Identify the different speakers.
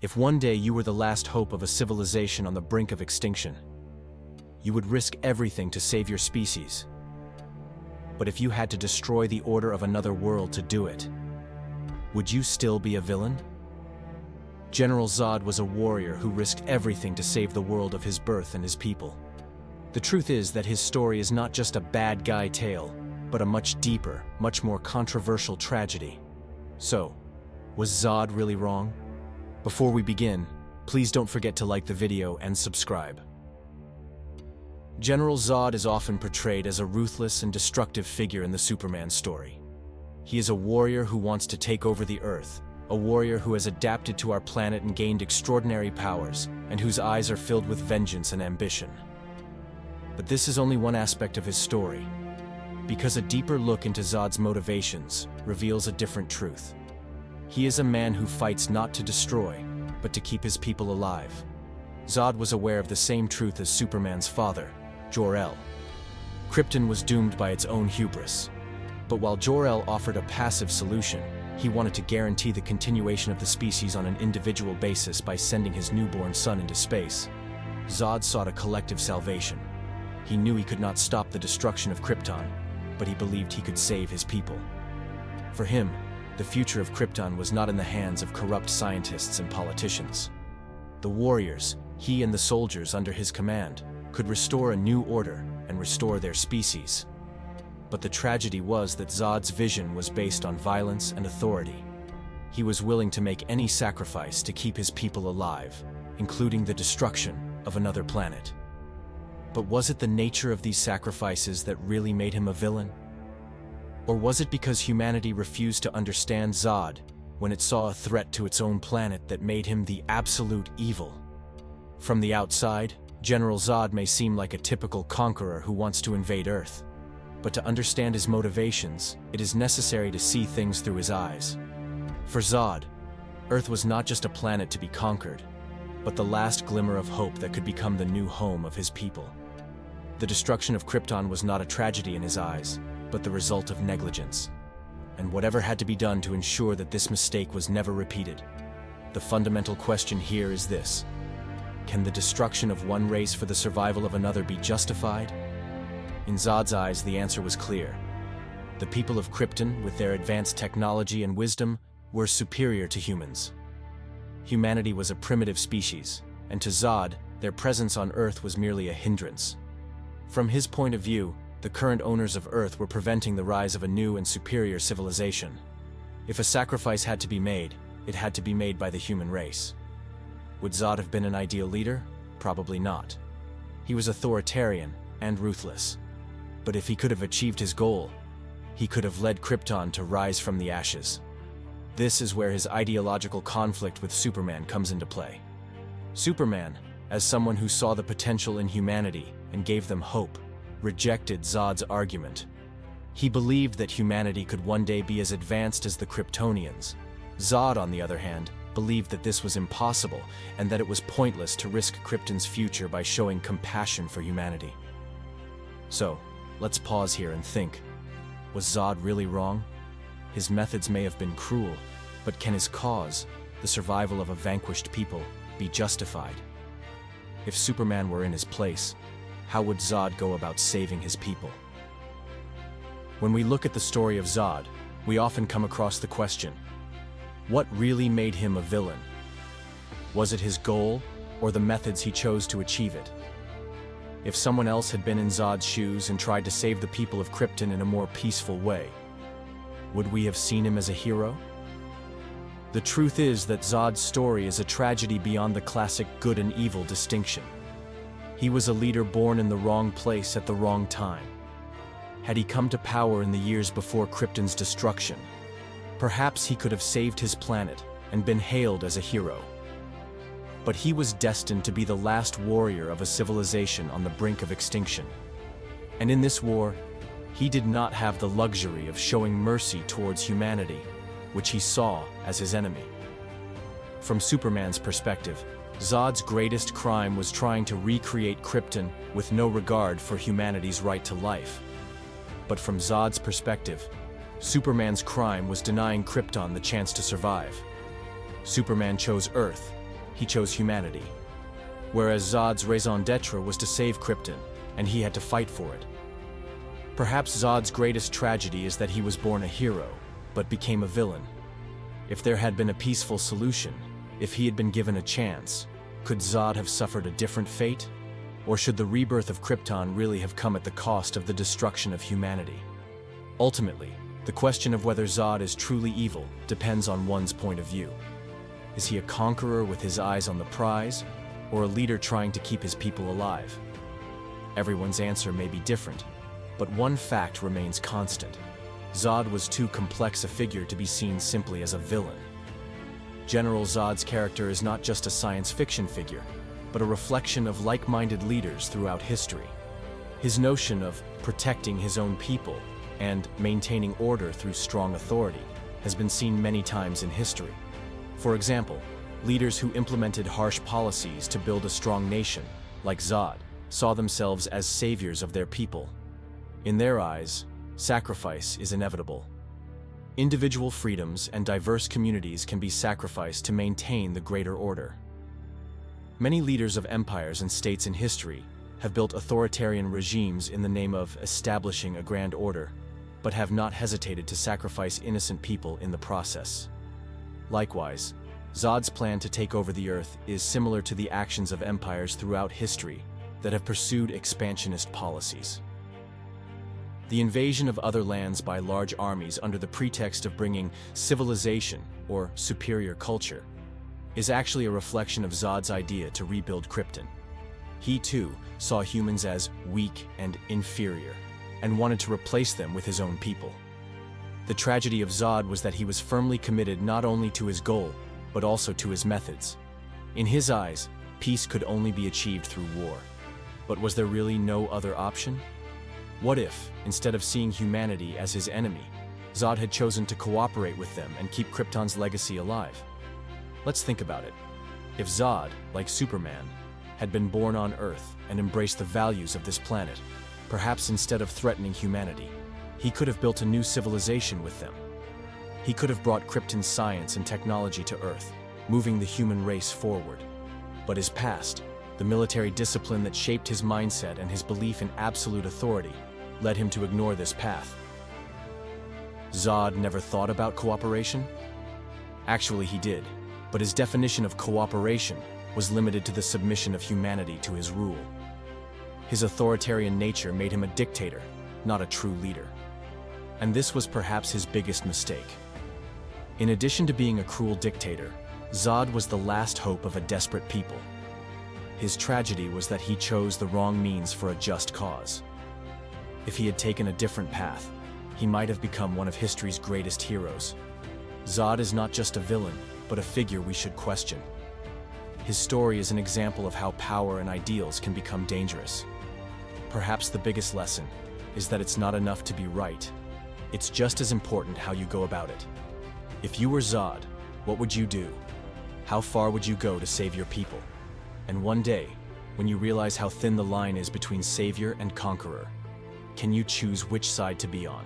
Speaker 1: If one day you were the last hope of a civilization on the brink of extinction, you would risk everything to save your species. But if you had to destroy the order of another world to do it, would you still be a villain? General Zod was a warrior who risked everything to save the world of his birth and his people. The truth is that his story is not just a bad guy tale, but a much deeper, much more controversial tragedy. So, was Zod really wrong? Before we begin, please don't forget to like the video and subscribe. General Zod is often portrayed as a ruthless and destructive figure in the Superman story. He is a warrior who wants to take over the Earth, a warrior who has adapted to our planet and gained extraordinary powers, and whose eyes are filled with vengeance and ambition. But this is only one aspect of his story, because a deeper look into Zod's motivations reveals a different truth. He is a man who fights not to destroy, but to keep his people alive. Zod was aware of the same truth as Superman's father, Jor-El. Krypton was doomed by its own hubris. But while Jor-El offered a passive solution, he wanted to guarantee the continuation of the species on an individual basis by sending his newborn son into space. Zod sought a collective salvation. He knew he could not stop the destruction of Krypton, but he believed he could save his people. For him, the future of Krypton was not in the hands of corrupt scientists and politicians. The warriors, he and the soldiers under his command, could restore a new order and restore their species. But the tragedy was that Zod's vision was based on violence and authority. He was willing to make any sacrifice to keep his people alive, including the destruction of another planet. But was it the nature of these sacrifices that really made him a villain? Or was it because humanity refused to understand Zod when it saw a threat to its own planet that made him the absolute evil? From the outside, General Zod may seem like a typical conqueror who wants to invade Earth. But to understand his motivations, it is necessary to see things through his eyes. For Zod, Earth was not just a planet to be conquered, but the last glimmer of hope that could become the new home of his people. The destruction of Krypton was not a tragedy in his eyes, but the result of negligence. And whatever had to be done to ensure that this mistake was never repeated. The fundamental question here is this: can the destruction of one race for the survival of another be justified? In Zod's eyes, the answer was clear. The people of Krypton, with their advanced technology and wisdom, were superior to humans. Humanity was a primitive species, and to Zod, their presence on Earth was merely a hindrance. From his point of view, the current owners of Earth were preventing the rise of a new and superior civilization. If a sacrifice had to be made, it had to be made by the human race. Would Zod have been an ideal leader? Probably not. He was authoritarian and ruthless. But if he could have achieved his goal, he could have led Krypton to rise from the ashes. This is where his ideological conflict with Superman comes into play. Superman, as someone who saw the potential in humanity and gave them hope, rejected Zod's argument. He believed that humanity could one day be as advanced as the Kryptonians. Zod, on the other hand, believed that this was impossible and that it was pointless to risk Krypton's future by showing compassion for humanity. So, let's pause here and think. Was Zod really wrong? His methods may have been cruel, but can his cause, the survival of a vanquished people, be justified? If Superman were in his place, how would Zod go about saving his people? When we look at the story of Zod, we often come across the question: what really made him a villain? Was it his goal, or the methods he chose to achieve it? If someone else had been in Zod's shoes and tried to save the people of Krypton in a more peaceful way, would we have seen him as a hero? The truth is that Zod's story is a tragedy beyond the classic good and evil distinction. He was a leader born in the wrong place at the wrong time. Had he come to power in the years before Krypton's destruction, perhaps he could have saved his planet and been hailed as a hero. But he was destined to be the last warrior of a civilization on the brink of extinction. And in this war, he did not have the luxury of showing mercy towards humanity, which he saw as his enemy. From Superman's perspective, Zod's greatest crime was trying to recreate Krypton with no regard for humanity's right to life. But from Zod's perspective, Superman's crime was denying Krypton the chance to survive. Superman chose Earth, he chose humanity. Whereas Zod's raison d'etre was to save Krypton, and he had to fight for it. Perhaps Zod's greatest tragedy is that he was born a hero, but became a villain. If there had been a peaceful solution, if he had been given a chance, could Zod have suffered a different fate? Or should the rebirth of Krypton really have come at the cost of the destruction of humanity? Ultimately, the question of whether Zod is truly evil depends on one's point of view. Is he a conqueror with his eyes on the prize, or a leader trying to keep his people alive? Everyone's answer may be different, but one fact remains constant. Zod was too complex a figure to be seen simply as a villain. General Zod's character is not just a science fiction figure, but a reflection of like-minded leaders throughout history. His notion of protecting his own people and maintaining order through strong authority has been seen many times in history. For example, leaders who implemented harsh policies to build a strong nation, like Zod, saw themselves as saviors of their people. In their eyes, sacrifice is inevitable. Individual freedoms and diverse communities can be sacrificed to maintain the greater order. Many leaders of empires and states in history have built authoritarian regimes in the name of establishing a grand order, but have not hesitated to sacrifice innocent people in the process. Likewise, Zod's plan to take over the Earth is similar to the actions of empires throughout history that have pursued expansionist policies. The invasion of other lands by large armies under the pretext of bringing civilization or superior culture is actually a reflection of Zod's idea to rebuild Krypton. He too saw humans as weak and inferior, and wanted to replace them with his own people. The tragedy of Zod was that he was firmly committed not only to his goal, but also to his methods. In his eyes, peace could only be achieved through war. But was there really no other option? What if, instead of seeing humanity as his enemy, Zod had chosen to cooperate with them and keep Krypton's legacy alive? Let's think about it. If Zod, like Superman, had been born on Earth and embraced the values of this planet, perhaps instead of threatening humanity, he could have built a new civilization with them. He could have brought Krypton's science and technology to Earth, moving the human race forward. But his past, the military discipline that shaped his mindset and his belief in absolute authority, led him to ignore this path. Zod never thought about cooperation? Actually, he did, but his definition of cooperation was limited to the submission of humanity to his rule. His authoritarian nature made him a dictator, not a true leader. And this was perhaps his biggest mistake. In addition to being a cruel dictator, Zod was the last hope of a desperate people. His tragedy was that he chose the wrong means for a just cause. If he had taken a different path, he might have become one of history's greatest heroes. Zod is not just a villain, but a figure we should question. His story is an example of how power and ideals can become dangerous. Perhaps the biggest lesson is that it's not enough to be right. It's just as important how you go about it. If you were Zod, what would you do? How far would you go to save your people? And one day, when you realize how thin the line is between savior and conqueror, can you choose which side to be on?